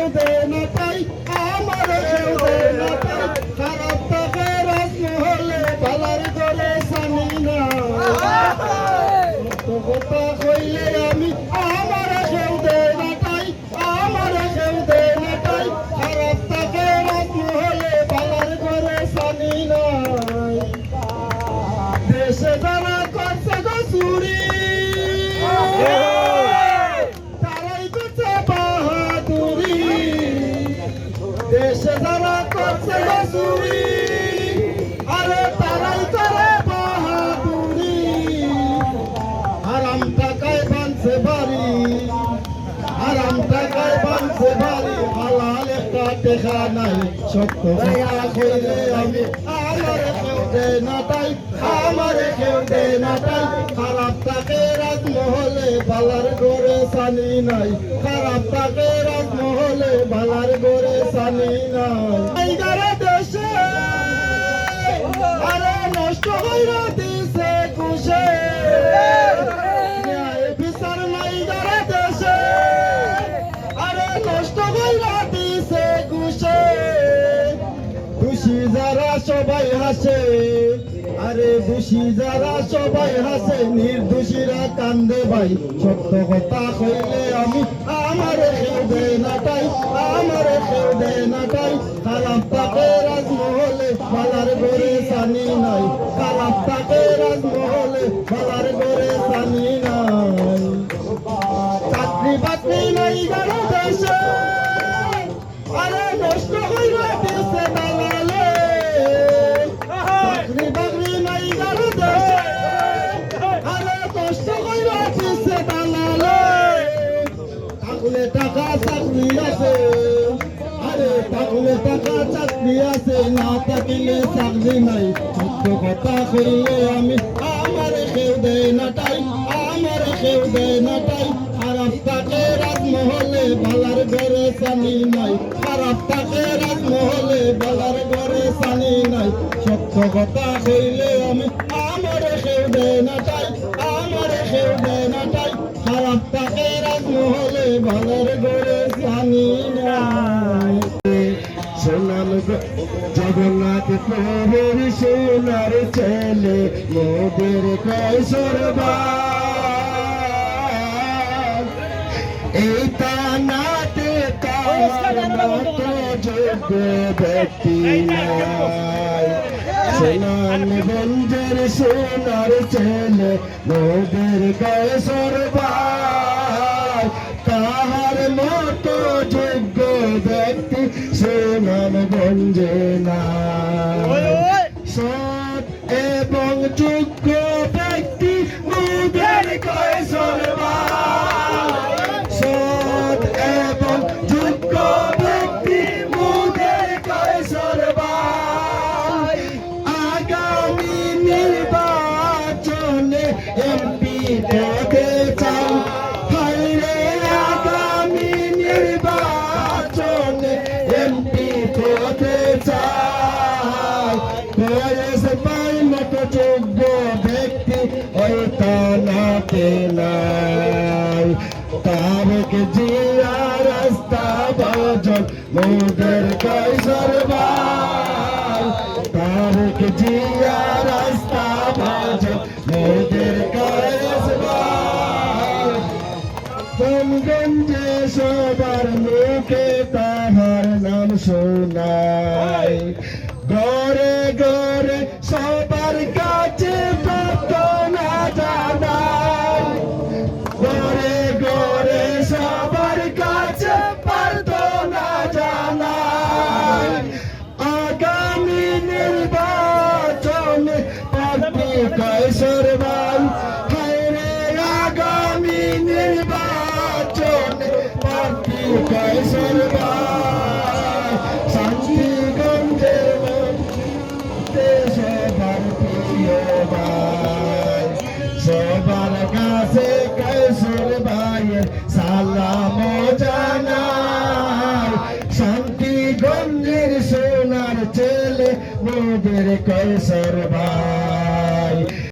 কেউ দেয় না তাই, আমার কেউ দেয় না তাই, খারাপ থাকে রাজমহলে বালার ঘরে জানি না। কথা কইলে আমি আমার কেউ দেয় না তাই, আমার কেউ দেয় না তাই, খারাপ থাকে রাজমহলে বালার ঘরে জানি না। দেশে যারা করছে গো চুরি, তারাই করছে বাহাদুরি। দেশে যারা করছে গো চুরি, আরে তারাই করে বাহাদুরি। হারাম টাকায় বানছে বাড়ি, হারাম টাকায় বানছে বাড়ি, হালাল একটা দেখা নাই। সত্য কথা কইলে আমি আমার কেউ দেয় না তাই, আমার কেউ দেয় না তাই, খারাপ থাকে রাজমহলে বালার ঘরে জানি নাই, খারাপ থাকে রাজমহলে বালার ঘরে জানি নাই। এইগারে দেশে আরে নষ্ট হইরা দিছে কুশে, বিচার নাই গারে দেশে, আরে নষ্ট হইরা দিছে কুশে। দোষী যারা সবাই হাসে, আরে দোষী যারা সবাই হাসে, নির্দোষীরা কান্দে ভাই। সত্য কথা কইলে আমি আমার কেউ দেয় না তাই, আমার কেউ দেয় না তাই, খারাপ থাকে রাজমহলে বালার ঘরে জানি নাই, খারাপ থাকে রাজমহলে বালার ঘরে জানি নাই। চাকরি বাকরি নাই গারো দেশে, আরে নষ্ট হইরা দিছে দালালে। চাকরি বাকরি নাই গারো দেশে, আরে নষ্ট হইরা দিছে দালালে। থাকলে টাকা চাকরি আছে, আরে থাকলে টাকা চাকরি আছে, না থাকিলে চাকরি নাই। সত্য কথা কইলে আমি আমার কেউ দেয় না তাই, আমার কেউ দেয় না তাই, খারাপ থাকে রাজমহলে বালার ঘরে জানি নাই, খারাপ থাকে রাজমহলে বালার ঘরে জানি নাই। সত্য কথা কইলে আমি আমার কেউ দেয় না তাই, আমার কেউ দেয় না তাই, খারাপ থাকে রাজমহলে বালার ঘরে জানি নাই। সোনার জগন্নাথ প্রভুর সোনার ছেলে মোদের কৈশোর বাগ, এই তানাতে তার মতো যোগ্য ব্যক্তি নাই। সুনামগঞ্জের সোনার ছেলে মোদের কৈশোর বাগ, তাহার মতো যোগ্য ব্যক্তি সুনামগঞ্জে নাই। সৎ এবং যোগ্য ব্যক্তি মোদের কৈশোর বাগ, সৎ এবং যোগ্য ব্যক্তি মোদের কৈশোর বাগ। আগামী নির্বাচনে এমপি পদে চাই, হাইরে আগামী নির্বাচনে এমপি পদে চাই। বয়স পাই মতো যোগ্য ব্যক্তি ওই তানাতে নাই। তারেক জিয়া রাস্তা ভজন মোদের কৈশোর বাগ, তারেক জিয়া রাস্তা ভজন মোদের কৈশোর বাগ। গঞ্জে সবার মুখে তাহার নাম শোনায়, ঘরে ঘরে সবার কাছে প্রার্থনা জানায়, ঘরে ঘরে সবার কাছে প্রার্থনা জানায়। আগামী নির্বাচনে প্রার্থী কৈশোর বাগ, হায়রে আগামী নির্বাচনে প্রার্থী কৈশোর বাগ। শান্তিগঞ্জের মধ্যে সবার প্রিয় ভাই, সবার কাছে কৈশোর ভাইয়ের সালাম জানাই। শান্তিগঞ্জের সোনার ছেলে মোদের কৈশোর